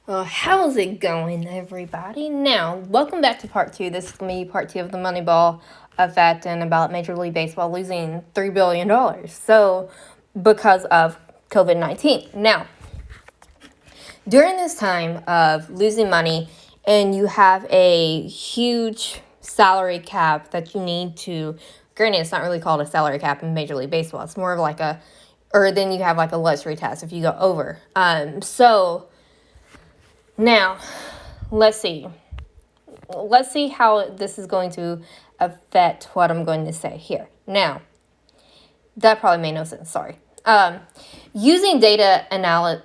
Well, how's it going, everybody? Now, welcome back to part 2. This is going to be part 2 of the Moneyball effect and about Major League Baseball losing $3 billion. So, because of COVID-19. Now, during this time of losing money and you have a huge salary cap that you need to, granted, it's not really called a salary cap in Major League Baseball. It's more of like or then you have like a luxury tax if you go over. Now, let's see. Let's see how this is going to affect what I'm going to say here. Now, that probably made no sense. Sorry. Using data analytics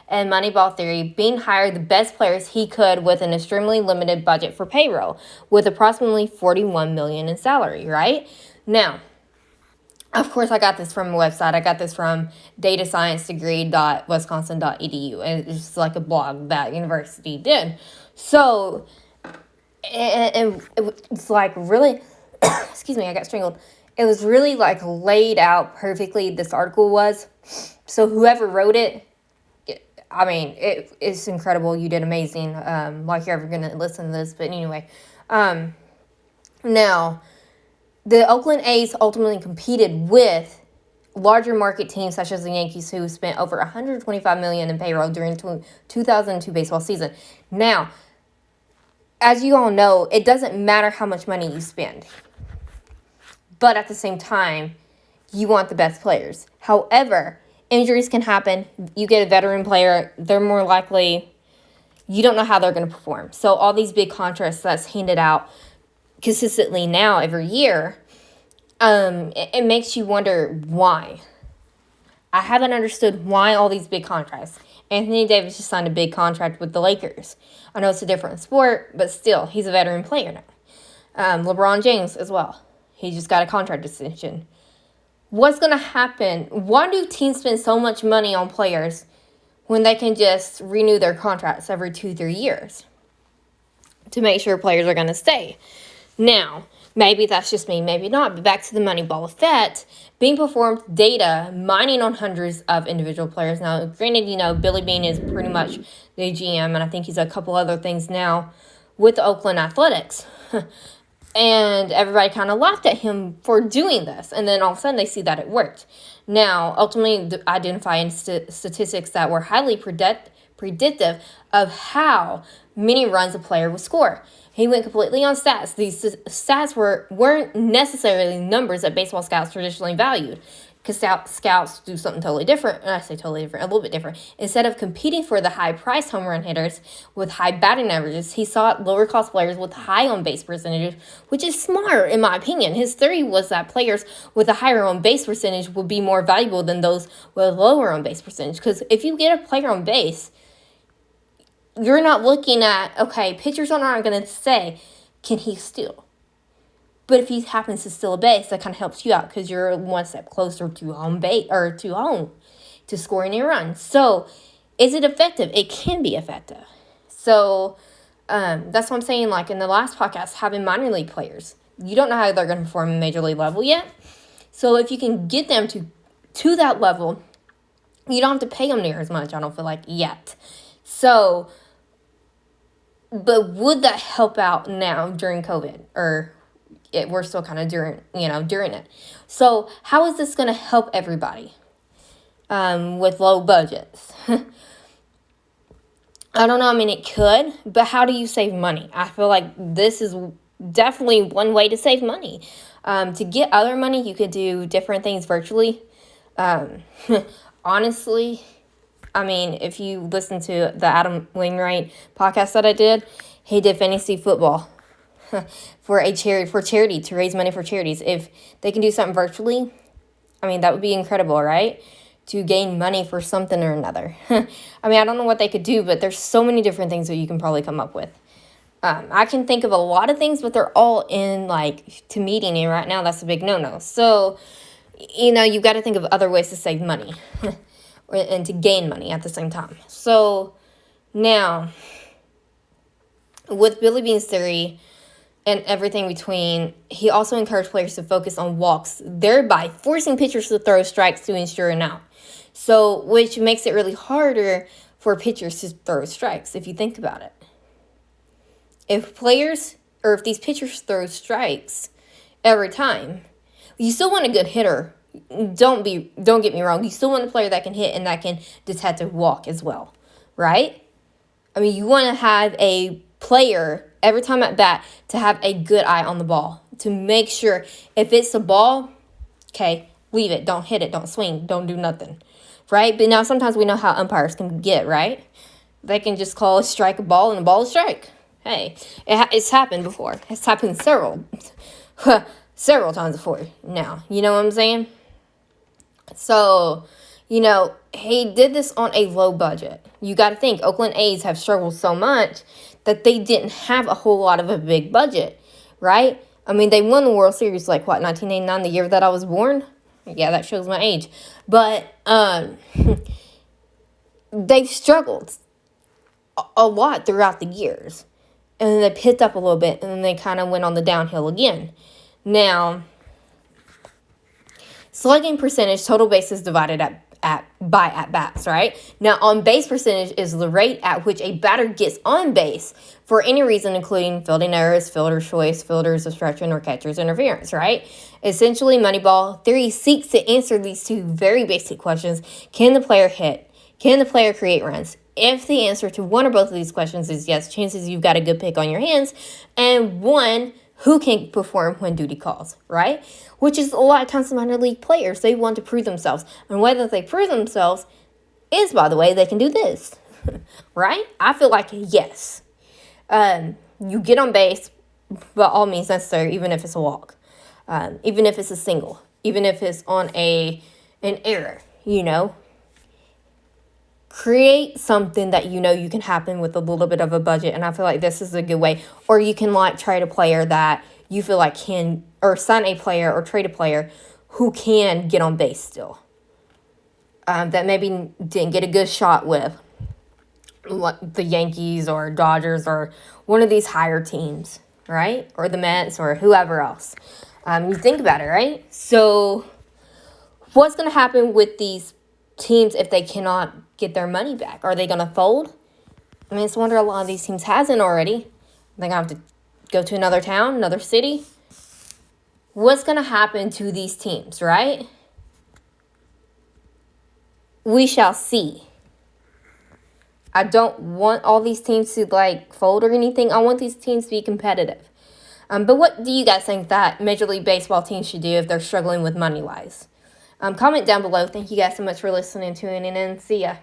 and Moneyball theory, Bean hired the best players he could with an extremely limited budget for payroll, with approximately $41 million in salary, right? Now, of course, I got this from a website. I got this from datasciencedegree.wisconsin.edu. And it's just like a blog that university did. So, it's like really, excuse me, I got strangled. It was really like laid out perfectly, this article was. So whoever wrote it, it's incredible. You did amazing. Like you're ever going to listen to this. But anyway, now, the Oakland A's ultimately competed with larger market teams such as the Yankees, who spent over $125 million in payroll during 2002 baseball season. Now, as you all know, it doesn't matter how much money you spend. But at the same time, you want the best players. However, injuries can happen. You get a veteran player, they're more likely, you don't know how they're going to perform. So all these big contracts that's handed out consistently now every year, it makes you wonder why. I haven't understood why all these big contracts. Anthony Davis just signed a big contract with the Lakers. I know it's a different sport, but still, he's a veteran player now. LeBron James as well. He just got a contract extension. What's going to happen? Why do teams spend so much money on players when they can just renew their contracts every 2-3 years to make sure players are going to stay? Now, maybe that's just me, maybe not, but back to the Moneyball effect. Bean performed data mining on hundreds of individual players. Now, granted, Billy Bean is pretty much the GM, and I think he's a couple other things now with the Oakland Athletics. And everybody kind of laughed at him for doing this. And then all of a sudden they see that it worked. Now, ultimately, identifying statistics that were highly predictive of how many runs a player would score. He went completely on stats. These stats weren't necessarily numbers that baseball scouts traditionally valued, because scouts do something totally different, and I say totally different, a little bit different. Instead of competing for the high-priced home run hitters with high batting averages, he sought lower-cost players with high on-base percentages, which is smart, in my opinion. His theory was that players with a higher on-base percentage would be more valuable than those with lower on-base percentage, because if you get a player on base, you're not looking at, okay, pitchers aren't going to say, can he steal? But if he happens to steal a base, that kind of helps you out because you're one step closer to home base or to home to scoring a run. So, is it effective? It can be effective. So, that's what I'm saying. Like in the last podcast, having minor league players, you don't know how they're going to perform in major league level yet. So, if you can get them to that level, you don't have to pay them near as much. I don't feel like yet. So, but would that help out now during COVID or? We're still kind of during it. So how is this going to help everybody with low budgets? I don't know. I mean, it could, but how do you save money? I feel like this is definitely one way to save money. To get other money, you could do different things virtually. Honestly, I mean, if you listen to the Adam Wainwright podcast that I did, he did fantasy football. For charity, to raise money for charities. If they can do something virtually, I mean, that would be incredible, right? To gain money for something or another. I mean, I don't know what they could do, but there's so many different things that you can probably come up with. I can think of a lot of things, but they're all to meeting, and right now that's a big no-no. So, you've got to think of other ways to save money and to gain money at the same time. So, now, with Billy Bean's theory, and everything between, he also encouraged players to focus on walks, thereby forcing pitchers to throw strikes to ensure an out. So, which makes it really harder for pitchers to throw strikes, if you think about it. If these pitchers throw strikes every time, you still want a good hitter. Don't get me wrong. You still want a player that can hit and that can detect a walk as well, right? I mean, you want to have a player every time at bat to have a good eye on the ball, to make sure if it's a ball, okay, leave it. Don't hit it. Don't swing. Don't do nothing, right? But now sometimes we know how umpires can get, right? They can just call a strike a ball and a ball a strike. Hey, it's happened before. It's happened several times before now. You know what I'm saying? So, he did this on a low budget. You got to think, Oakland A's have struggled so much that they didn't have a whole lot of a big budget, right? I mean, they won the World Series, 1989, the year that I was born? Yeah, that shows my age. But they've struggled a lot throughout the years. And then they picked up a little bit, and then they kind of went on the downhill again. Now, slugging percentage, total bases divided by at-bats, right? Now, on-base percentage is the rate at which a batter gets on base for any reason, including fielding errors, fielder's choice, fielder's obstruction, or catcher's interference, right? Essentially, Moneyball theory seeks to answer these two very basic questions. Can the player hit? Can the player create runs? If the answer to one or both of these questions is yes, chances you've got a good pick on your hands. And one, who can perform when duty calls, right? Which is a lot of times the minor league players. They want to prove themselves. And the way that they prove themselves is, by the way, they can do this, right? I feel like yes. You get on base by all means necessary, even if it's a walk, even if it's a single, even if it's on an error, Create something that you can happen with a little bit of a budget, and I feel like this is a good way. Or you can trade a player that you feel like can, or sign a player or trade a player who can get on base still. That maybe didn't get a good shot with the Yankees or Dodgers or one of these higher teams, right? Or the Mets or whoever else. You think about it, right? So what's going to happen with these teams if they cannot get their money back? Are they going to fold? I mean, it's a wonder a lot of these teams hasn't already. They're going to have to go to another town, another city. What's going to happen to these teams, right? We shall see. I don't want all these teams to fold or anything. I want these teams to be competitive. But what do you guys think that Major League Baseball teams should do if they're struggling with money-wise? Comment down below. Thank you guys so much for listening, tuning in, and see ya.